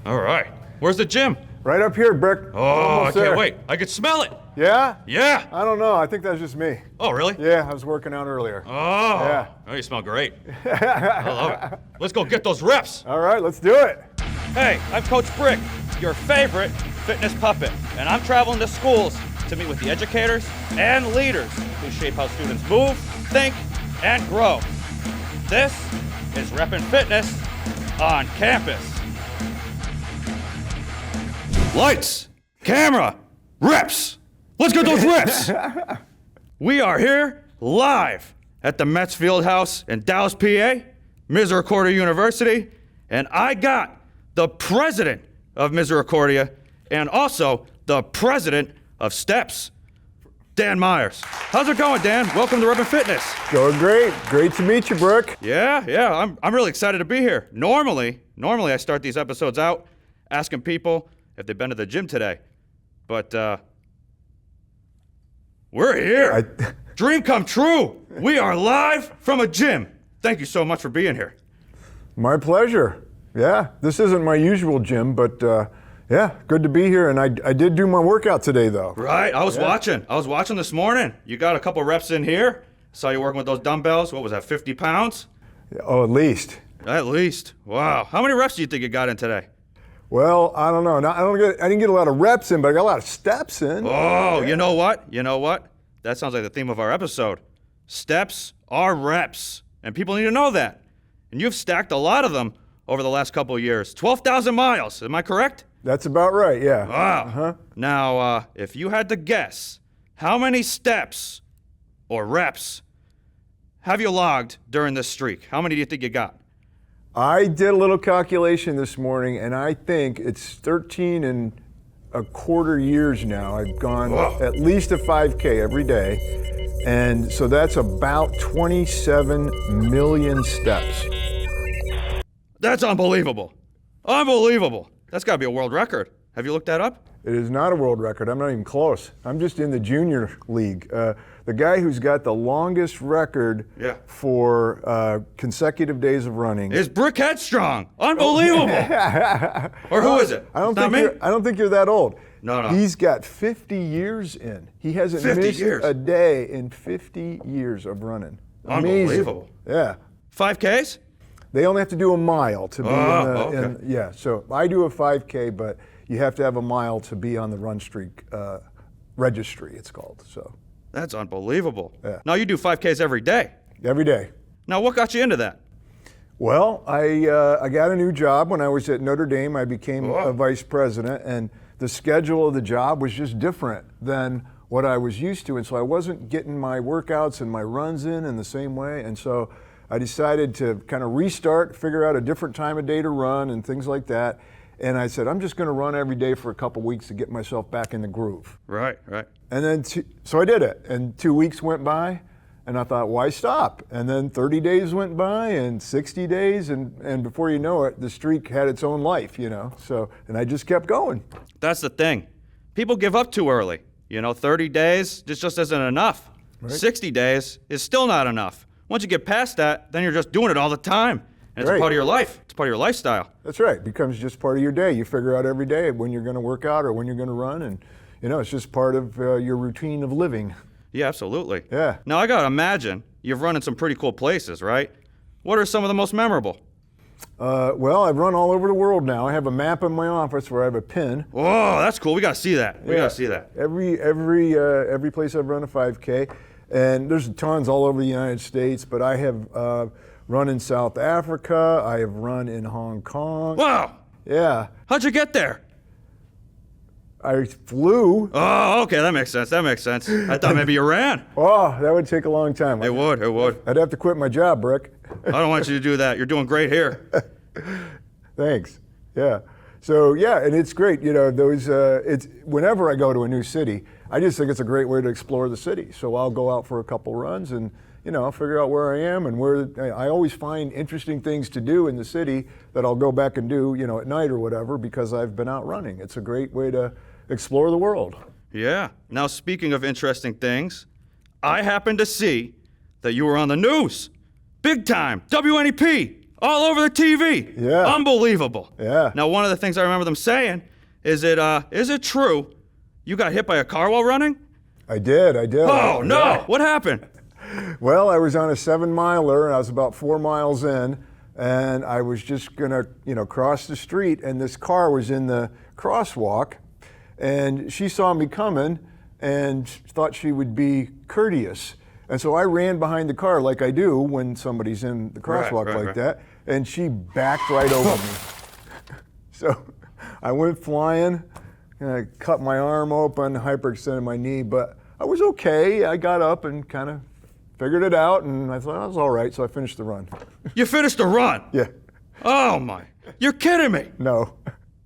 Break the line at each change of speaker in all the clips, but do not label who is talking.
All right. Where's the gym?
Right up here, Brick.
Oh, I can't wait. I can smell it.
Yeah?
Yeah.
I don't know. I think that's just me.
Oh, really?
Yeah, I was working out earlier.
Oh.
Yeah.
Oh, you smell great. I love it. Let's go get those reps.
All right, let's do it.
Hey, I'm Coach Brick, your favorite fitness puppet, and I'm traveling to schools to meet with the educators and leaders who shape how students move, think, and grow. This is Reppin Fitness on campus.
Lights, camera, reps. Let's get those reps. We are here live at the Metz Fieldhouse in Dallas, PA, Misericordia University, and I got the president of Misericordia and also the president of Steps, Dan Myers. How's it going, Dan? Welcome to Reppin Fitness.
Going great. Great to meet you, Brick.
Yeah, I'm really excited to be here. Normally I start these episodes out asking people if they've been to the gym today, but we're here. Dream come true. We are live from a gym. Thank you so much for being here.
My pleasure. Yeah, this isn't my usual gym, but yeah, good to be here. And I did do my workout today, though.
Right, I was watching this morning. You got a couple reps in here. Saw you working with those dumbbells. What was that, 50 pounds?
Oh, at least.
At least. Wow. How many reps do you think you got in today?
Well, I don't know. I didn't get a lot of reps in, but I got a lot of steps in.
Oh, yeah. You know what? That sounds like the theme of our episode. Steps are reps, and people need to know that. And you've stacked a lot of them over the last couple of years. 12,000 miles, am I correct?
That's about right, yeah.
Wow.
Uh-huh.
Now, if you had to guess, how many steps or reps have you logged during this streak? How many do you think you got?
I did a little calculation this morning, and I think it's 13 and a quarter years now. I've gone at least a 5K every day, and so that's about 27 million steps.
That's unbelievable. Unbelievable. That's got to be a world record. Have you looked that up?
It is not a world record. I'm not even close. I'm just in the junior league. The guy who's got the longest record for consecutive days of running
is Brick Headstrong. Unbelievable. Or who is it?
I don't think you're that old.
No.
He's got 50 years in. He hasn't missed a day in 50 years of running. Amazing.
Unbelievable.
Yeah.
5Ks?
They only have to do a mile to be so I do a 5K, but you have to have a mile to be on the run streak registry, it's called. So
that's unbelievable.
Yeah.
Now you do 5Ks every day.
Every day.
Now what got you into that?
Well, I got a new job when I was at Notre Dame. I became a vice president, and the schedule of the job was just different than what I was used to, and so I wasn't getting my workouts and my runs in the same way, and so I decided to kind of restart, figure out a different time of day to run and things like that. And I said, I'm just going to run every day for a couple weeks to get myself back in the groove.
Right.
And then, so I did it. And 2 weeks went by, and I thought, why stop? And then 30 days went by, and 60 days, and before you know it, the streak had its own life, So, and I just kept going.
That's the thing. People give up too early. 30 days just isn't enough. Right. 60 days is still not enough. Once you get past that, then you're just doing it all the time. And it's a part of your life. It's part of your lifestyle.
That's right. It becomes just part of your day. You figure out every day when you're going to work out or when you're going to run. And, it's just part of your routine of living.
Yeah, absolutely.
Yeah.
Now, I got to imagine you've run in some pretty cool places, right? What are some of the most memorable?
Well, I've run all over the world now. I have a map in my office where I have a pin.
Oh, that's cool. We got to see that. We got to see that.
Every place I've run a 5K. And there's tons all over the United States, but I have run in South Africa. I have run in Hong Kong.
Wow.
Yeah.
How'd you get there?
I flew.
Oh, okay, that makes sense. I thought maybe you ran.
Oh, that would take a long time.
It would.
I'd have to quit my job, Brick.
I don't want you to do that. You're doing great here.
Thanks. Yeah. So yeah, and it's great. It's whenever I go to a new city, I just think it's a great way to explore the city. So I'll go out for a couple runs and, I'll figure out where I am and where I always find interesting things to do in the city that I'll go back and do, at night or whatever, because I've been out running. It's a great way to explore the world.
Yeah. Now, speaking of interesting things, I happened to see that you were on the news. Big time. WNEP. all over the TV.
Yeah.
Unbelievable.
Yeah.
Now, one of the things I remember them saying is it true you got hit by a car while running?
I did.
Oh, no. What happened?
Well, I was on a 7-miler, and I was about 4 miles in, and I was just gonna, cross the street, and this car was in the crosswalk, and she saw me coming and thought she would be courteous. And so I ran behind the car like I do when somebody's in the crosswalk like that, and she backed right over me. So I went flying, and I cut my arm open, hyperextended my knee, but I was okay. I got up and kind of figured it out, and I thought I was all right, so I finished the run.
You finished the run?
Yeah.
Oh, my. You're kidding me.
No.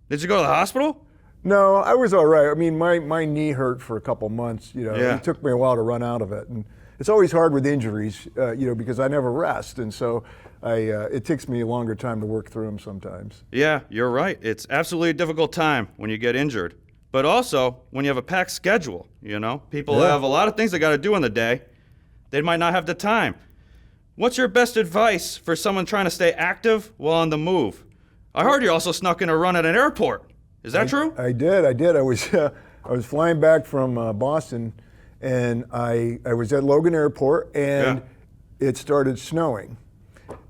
Did you go to the hospital?
No, I was all right. I mean, my knee hurt for a couple months.
Yeah.
It took me a while to run out of it, and it's always hard with injuries, because I never rest, and so it takes me a longer time to work through them sometimes.
Yeah, you're right. It's absolutely a difficult time when you get injured. But also, when you have a packed schedule, People have a lot of things they got to do in the day. They might not have the time. What's your best advice for someone trying to stay active while on the move? I heard you also snuck in a run at an airport. Is that true?
I did. I was flying back from Boston, and I was at Logan Airport, and it started snowing,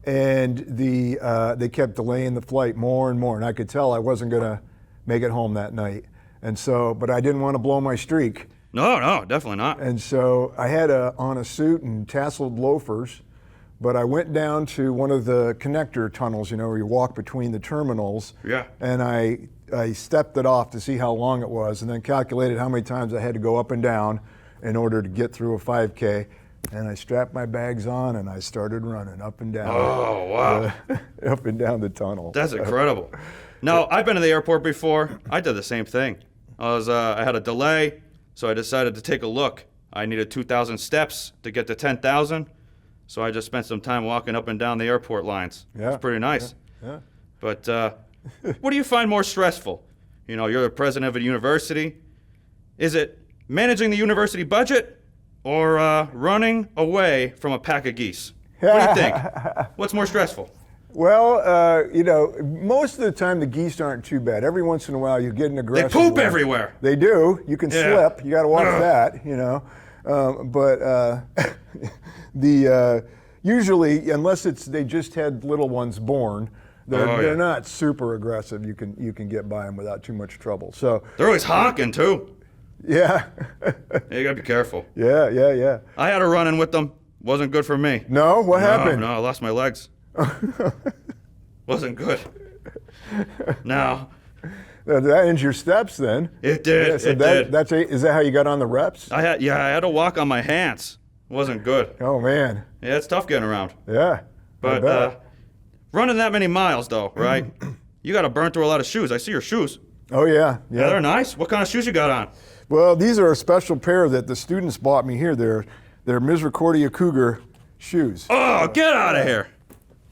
and they kept delaying the flight more and more, and I could tell I wasn't gonna make it home that night, and so, but I didn't want to blow my streak.
No, definitely not.
And so I had on a suit and tasseled loafers, but I went down to one of the connector tunnels, where you walk between the terminals.
Yeah.
And I stepped it off to see how long it was, and then calculated how many times I had to go up and down in order to get through a 5K. And I strapped my bags on, and I started running up and down.
Oh, wow.
Up and down the tunnel.
That's incredible. No, I've been to the airport before. I did the same thing. I had a delay, so I decided to take a look. I needed 2,000 steps to get to 10,000, so I just spent some time walking up and down the airport lines.
Yeah.
It's pretty nice.
Yeah.
But what do you find more stressful? You're the president of a university. Is it managing the university budget or running away from a pack of geese? What do you think? What's more stressful?
Well, most of the time the geese aren't too bad. Every once in a while you get an aggressive
They poop
one.
everywhere.
They do. You can slip. You got to watch that, But usually, unless they just had little ones born, they're not super aggressive. You can get by them without too much trouble. So
they're always honking too.
Yeah.
You gotta be careful.
Yeah.
I had a run-in with them. Wasn't good for me.
No? What happened?
No, I lost my legs. Wasn't good. No.
That ends your steps then.
It did.
Yeah, so
it did.
Is that how you got on the reps?
I had to walk on my hands. Wasn't good.
Oh man.
Yeah, it's tough getting around.
Yeah.
But running that many miles though, right? You got to burn through a lot of shoes. I see your shoes.
Oh yeah.
Yeah, they're nice. What kind of shoes you got on?
Well, these are a special pair that the students bought me here. They're Misericordia Cougar shoes.
Oh, get out of here.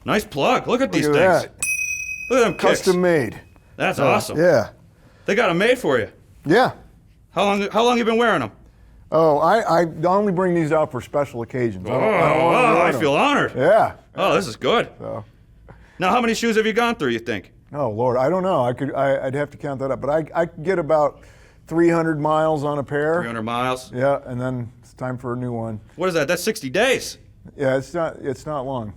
Nice plug. Look at these
Look
things.
at that.
Look at them kicks.
Custom made.
That's awesome.
Yeah.
They got them made for you.
Yeah.
How long you been wearing them?
Oh, I only bring these out for special occasions.
I feel honored.
Yeah.
Oh, this is good.
So.
Now, how many shoes have you gone through, you think?
Oh Lord, I don't know. I'd have to count that up, but I could get about 300 miles on a pair.
300 miles.
Yeah, and then it's time for a new one.
What is that? That's 60 days.
Yeah, it's not long.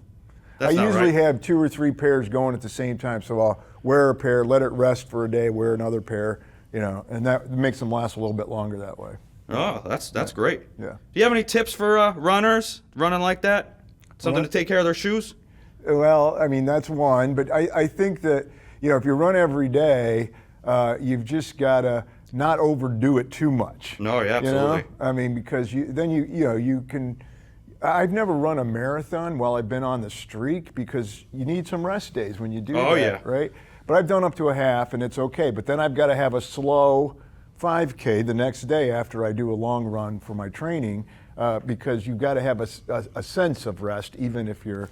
That's
I
not
usually
right.
have 2 or 3 pairs going at the same time, so I'll wear a pair, let it rest for a day, wear another pair, and that makes them last a little bit longer that way.
Oh, that's great.
Yeah.
Do you have any tips for runners running like that? Something to take care of their shoes?
Well, I mean, that's one, but I think that, if you run every day, you've just got to not overdo it too much.
No, yeah, absolutely.
I mean, because you can. I've never run a marathon while I've been on the streak because you need some rest days when you do that, right? But I've done up to a half and it's okay. But then I've got to have a slow 5K the next day after I do a long run for my training because you've got to have a sense of rest even if you're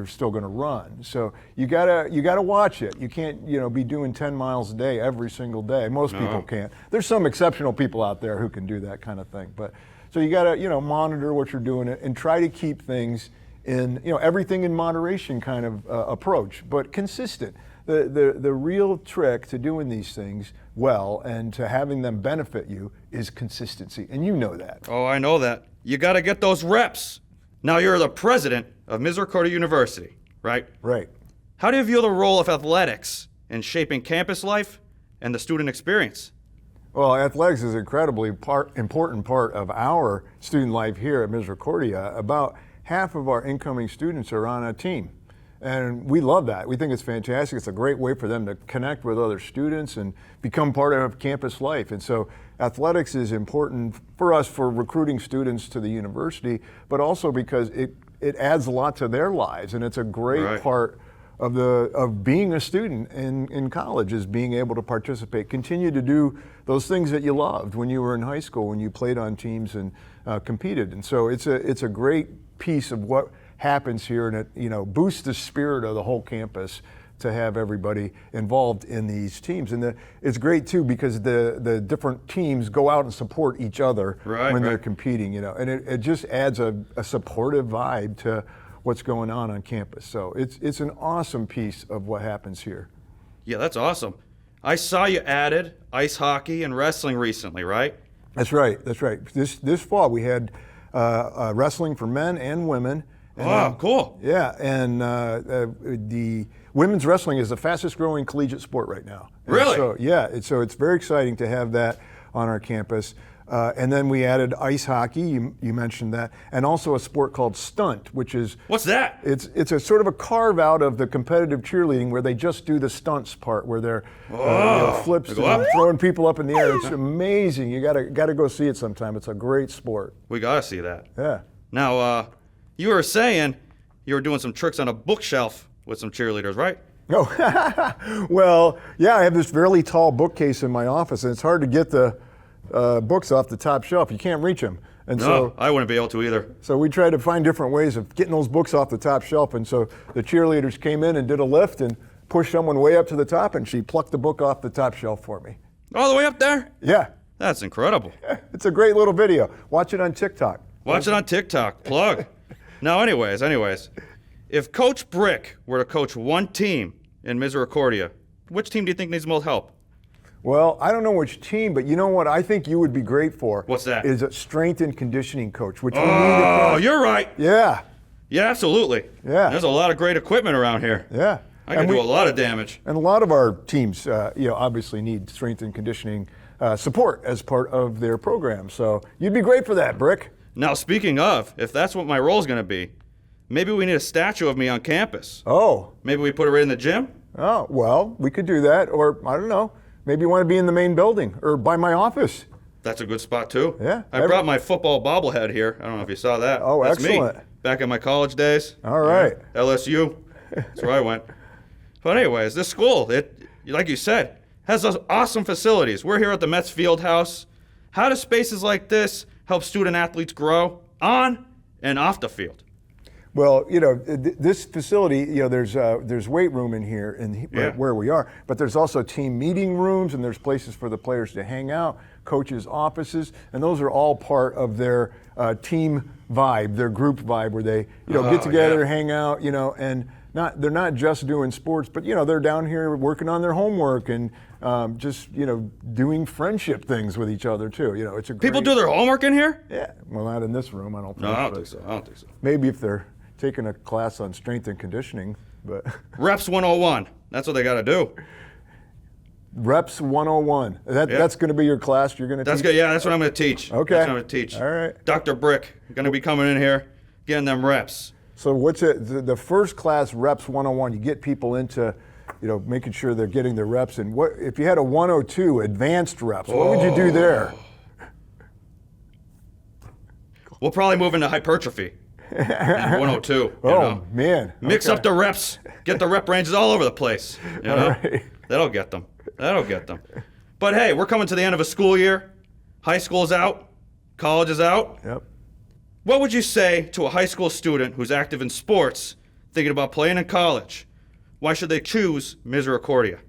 still going to run. So you gotta watch it. You can't be doing 10 miles a day every single day. Most people can't. There's some exceptional people out there who can do that kind of thing. But so you gotta monitor what you're doing and try to keep things in everything in moderation kind of approach, but consistent. The real trick to doing these things well and to having them benefit you is consistency, and you know that.
Oh, I know that. You got to get those reps. Now you're the president of Misericordia University, right?
Right.
How do you view the role of athletics in shaping campus life and the student experience?
Well, athletics is an incredibly important part of our student life here at Misericordia. About half of our incoming students are on a team. And we love that. We think it's fantastic. It's a great way for them to connect with other students and become part of campus life. And so athletics is important for us for recruiting students to the university, but also because it adds a lot to their lives. And it's a great part of being a student in college, is being able to participate, continue to do those things that you loved when you were in high school, when you played on teams and competed. And so it's a great piece of what happens here, and it boosts the spirit of the whole campus to have everybody involved in these teams. And it's great too because the different teams go out and support each other when they're competing, and it just adds a supportive vibe to what's going on campus. So it's an awesome piece of what happens here.
Yeah, that's awesome. I saw you added ice hockey and wrestling recently, right?
That's right. This fall we had wrestling for men and women.
And, cool.
Yeah, and the women's wrestling is the fastest growing collegiate sport right now. And
Really?
So it's very exciting to have that on our campus. And then we added ice hockey, you mentioned that, and also a sport called Stunt, which is...
What's that?
It's a sort of a carve out of the competitive cheerleading where they just do the stunts part, where they're flips and throwing people up in the air. It's amazing. You gotta go see it sometime. It's a great sport.
We gotta see that.
Yeah.
Now, you were saying you were doing some tricks on a bookshelf with some cheerleaders, right?
Oh, well, yeah, I have this fairly tall bookcase in my office, and it's hard to get the books off the top shelf. You can't reach them. And
no, I wouldn't be able to either.
So we tried to find different ways of getting those books off the top shelf, and so the cheerleaders came in and did a lift and pushed someone way up to the top, and she plucked the book off the top shelf for me.
All the way up there?
Yeah.
That's incredible.
It's a great little video. Watch it on TikTok.
Watch it on TikTok. Plug. Now, anyways, if Coach Brick were to coach one team in Misericordia, which team do you think needs most help?
Well, I don't know which team, but you know what I think you would be great for?
What's that?
Is a strength and conditioning coach, which we need.
Oh, you're right.
Yeah.
Yeah, absolutely.
Yeah.
There's a lot of great equipment around here.
Yeah.
I can do a lot of damage.
And a lot of our teams, obviously need strength and conditioning support as part of their program. So you'd be great for that, Brick.
Now, speaking of, if that's what my role's going to be, maybe we need a statue of me on campus.
Oh.
Maybe we put it right in the gym?
Oh, well, we could do that. Or, I don't know, maybe you want to be in the main building or by my office.
That's a good spot, too.
Yeah.
I brought my football bobblehead here. I don't know if you saw that.
Oh,
that's
excellent.
Me, back in my college days.
All right.
LSU. That's where I went. But anyways, this school, like you said, has those awesome facilities. We're here at the Metz Field House. How do spaces like this help student athletes grow on and off the field?
Well, this facility, there's weight room in here where we are, but there's also team meeting rooms, and there's places for the players to hang out, coaches' offices, and those are all part of their team vibe, their group vibe, where they get together, hang out, and they're not just doing sports, but they're down here working on their homework and just doing friendship things with each other too. It's a great...
People do their homework in here?
Yeah, well, not in this room, I don't think.
No, I don't think so.
Maybe if they're taking a class on strength and conditioning, but
Reps 101. That's what they got to do.
Reps 101. That's going to be your class. You're going to.
That's good. Yeah, that's what I'm going to teach.
Okay.
That's what I'm going to teach.
All right.
Dr. Brick going to be coming in here, getting them reps.
So what's it? The first class, Reps 101. You get people into, making sure they're getting their reps. And what if you had a 102, advanced reps? What would you do there?
We'll probably move into hypertrophy. And 102.
Man.
Mix up the reps. Get the rep ranges all over the place.
All right.
That'll get them. But hey, we're coming to the end of a school year. High school's out. College is out.
Yep.
What would you say to a high school student who's active in sports, thinking about playing in college? Why should they choose Misericordia?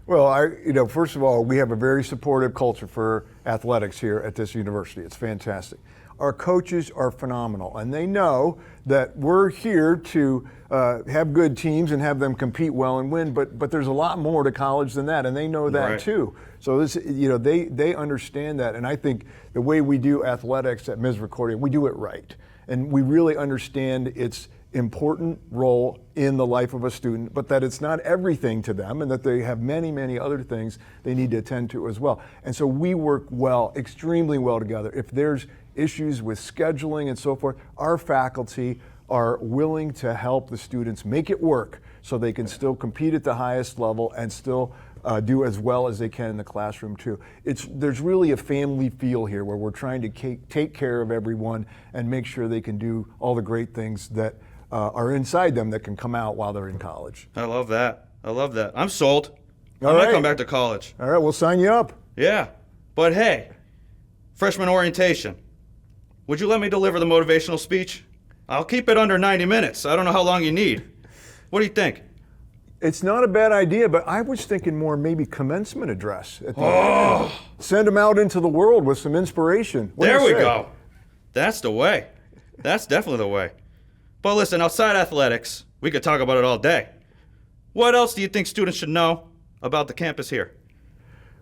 Well, first of all, we have a very supportive culture for athletics here at this university. It's fantastic. our coaches are phenomenal, and they know that we're here to have good teams and have them compete well and win, but there's a lot more to college than that, and they know that
Right.
too. So this, they understand that, and I think the way we do athletics at Misericordia, we do it right, and we really understand its important role in the life of a student, but that it's not everything to them, and that they have many, many other things they need to attend to as well. And so we work well, extremely well together. If there's issues with scheduling and so forth, our faculty are willing to help the students make it work so they can still compete at the highest level and still do as well as they can in the classroom too. There's really a family feel here where we're trying to take care of everyone and make sure they can do all the great things that are inside them that can come out while they're in college.
I love that. I love that. I'm sold. I
All
might
right.
come back to college.
All right, we'll sign you up.
Yeah. But hey, freshman orientation. Would you let me deliver the motivational speech? I'll keep it under 90 minutes. I don't know how long you need. What do you think?
It's not a bad idea, but I was thinking more maybe commencement address at the end. Send them out into the world with some inspiration. What do
There
you
we
say?
go. That's the way. That's definitely the way. But listen, outside athletics, we could talk about it all day. What else do you think students should know about the campus here?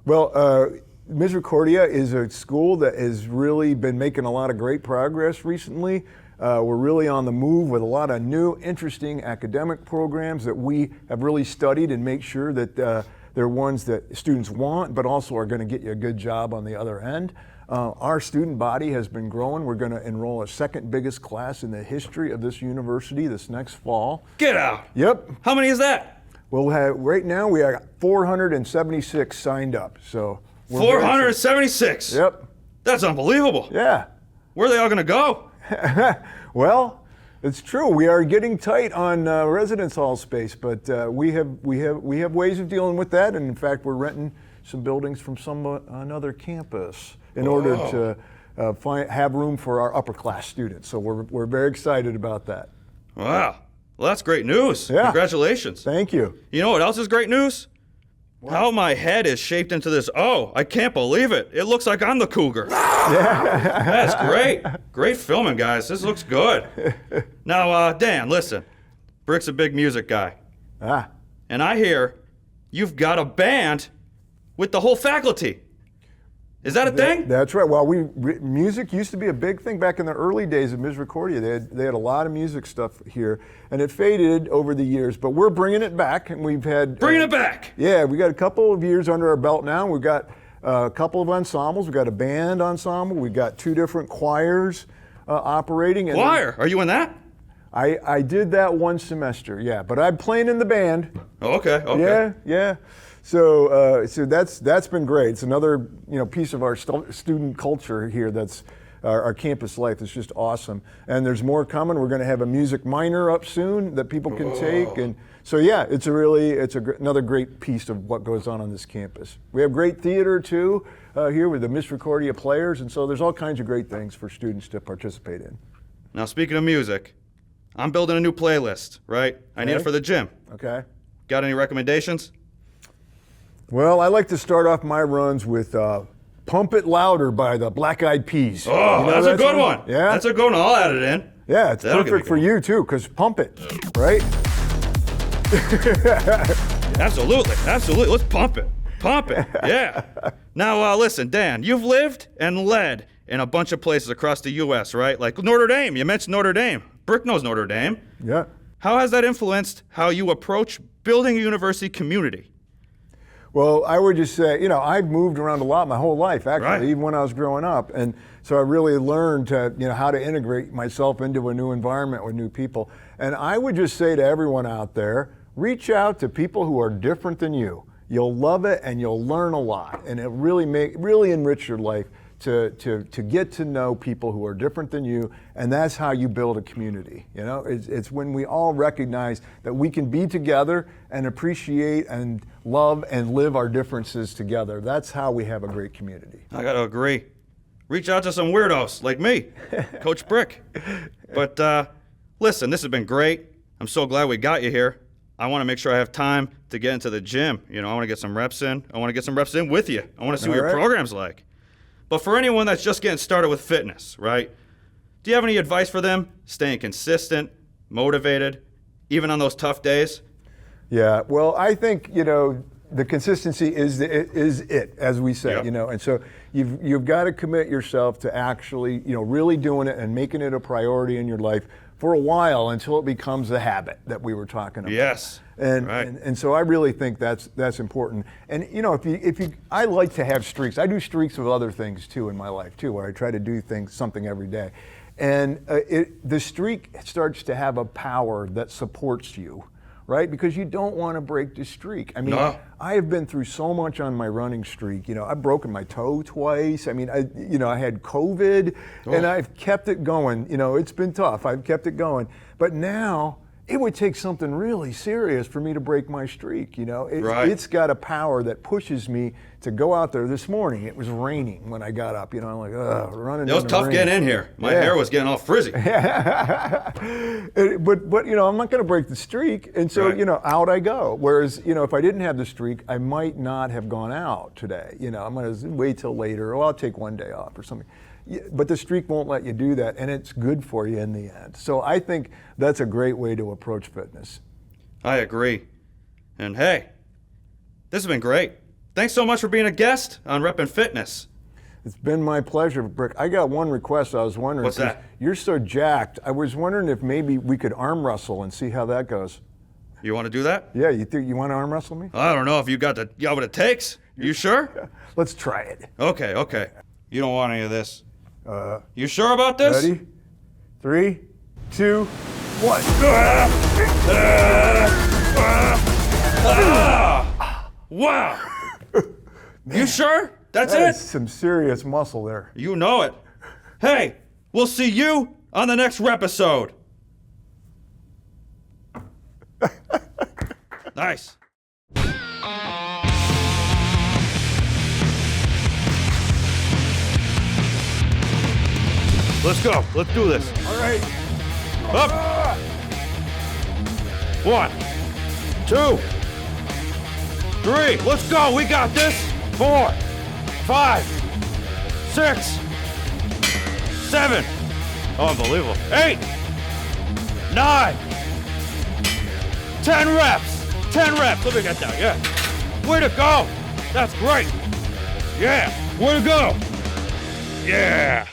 Well, Misericordia is a school that has really been making a lot of great progress recently. We're really on the move with a lot of new, interesting academic programs that we have really studied and make sure that they're ones that students want, but also are going to get you a good job on the other end. Our student body has been growing. We're going to enroll a second biggest class in the history of this university this next fall.
Get out.
Yep.
How many is that?
We'll have, right now we have 476 signed up. So we're very
476.
Yep.
That's unbelievable.
Yeah.
Where are they all going to go?
Well, it's true. We are getting tight on residence hall space, but we have ways of dealing with that. And in fact, we're renting some buildings from another campus in order to have room for our upper class students. So we're very excited about that.
Wow. Well, that's great news.
Yeah.
Congratulations.
Thank you.
You know what else is great news? How my head is shaped into this O. I can't believe it. It looks like I'm the Cougar. That's great. Great filming, guys. This looks good. Now, Dan, listen. Brick's a big music guy.
Ah.
And I hear you've got a band with the whole faculty. Is that a thing?
That's right. Well, music used to be a big thing back in the early days of Misericordia. They had a lot of music stuff here, and it faded over the years. But we're bringing it back, and we've had
Bringing it back.
Yeah, we got a couple of years under our belt now. We've got a couple of ensembles. We've got a band ensemble. We've got 2 different choirs operating. And
Choir. Are you in that?
I did that one semester. Yeah, but I'm playing in the band.
Oh, okay. Okay.
Yeah. So that's been great. It's another piece of our student culture here. That's our campus life. It's just awesome. And there's more coming. We're going to have a music minor up soon that people can take. And so yeah, it's another great piece of what goes on this campus. We have great theater too here with the Misericordia players, and so there's all kinds of great things for students to participate in.
Now, speaking of music, I'm building a new playlist, right? I need it
Okay.
for the gym.
Okay.
Got any recommendations?
Well, I like to start off my runs with Pump It Louder by the Black Eyed Peas.
Oh,
You know
that's a
that
good
song?
one.
Yeah?
That's a good one. I'll add it in.
Yeah, it's
That'll get me
perfect for
going.
you too, because pump it, right?
Absolutely. Let's pump it. Yeah. Now, listen, Dan, you've lived and led in a bunch of places across the U.S., right? Like Notre Dame. You mentioned Notre Dame. Brick knows Notre Dame.
Yeah.
How has that influenced how you approach building a university community?
Well, I would just say, I've moved around a lot my whole life, actually,
Right.
even when I was growing up. And so I really learned to, how to integrate myself into a new environment with new people. And I would just say to everyone out there, reach out to people who are different than you. You'll love it and you'll learn a lot. And it really enrich your life to get to know people who are different than you. And that's how you build a community. It's when we all recognize that we can be together and appreciate and love and live our differences together. That's how we have a great community.
I got to agree. Reach out to some weirdos like me, Coach Brick. But listen, this has been great. I'm so glad we got you here. I want to make sure I have time to get into the gym. I want to get some reps in. I want to get some reps in with you. I want to see what
All
your
right.
program's like. But for anyone that's just getting started with fitness, right?
Do you have any advice for them staying consistent, motivated, even on those tough days?
Yeah, well, I think, the consistency is it, as we say,
Yep.
and so you've got to commit yourself to actually, really doing it and making it a priority in your life for a while until it becomes a habit that we were talking about.
Yes.
And,
right.
and so I really think that's important. And if you I like to have streaks. I do streaks of other things too in my life too, where I try to do something every day. And the streak starts to have a power that supports you, right? Because you don't want to break the streak. I mean,
No.
I have been through so much on my running streak. I've broken my toe twice. I mean, I had COVID, and I've kept it going. It's been tough. I've kept it going. But now, it would take something really serious for me to break my streak.
Right.
It's got a power that pushes me to go out there. This morning, it was raining when I got up. I'm like, running.
It was tough getting in here. My hair was getting all frizzy.
But I'm not going to break the streak, and so
Right.
Out I go. Whereas if I didn't have the streak, I might not have gone out today. I'm going to wait till later, or I'll take one day off or something. But the streak won't let you do that, and it's good for you in the end. So I think that's a great way to approach fitness.
I agree. And hey, this has been great. Thanks so much for being a guest on Reppin Fitness.
It's been my pleasure, Brick. I got one request I was wondering.
What's that?
You're so jacked. I was wondering if maybe we could arm wrestle and see how that goes.
You want to do that?
Yeah, you want to arm wrestle me?
I don't know if you got what it takes. You sure?
Let's try it.
Okay. You don't want any of this. You sure about this?
Ready? 3, 2, 1.
Wow. You sure? That's
That's
it?
some serious muscle there.
You know it. Hey, we'll see you on the next Repisode. Nice. Let's go. Let's do this.
All right.
Up. 1, 2, 3. Let's go. We got this. 4, 5, 6, 7. Unbelievable. 8, 9, 10 reps. 10 reps. Let me get that. Yeah. Way to go. That's great. Yeah. Way to go. Yeah.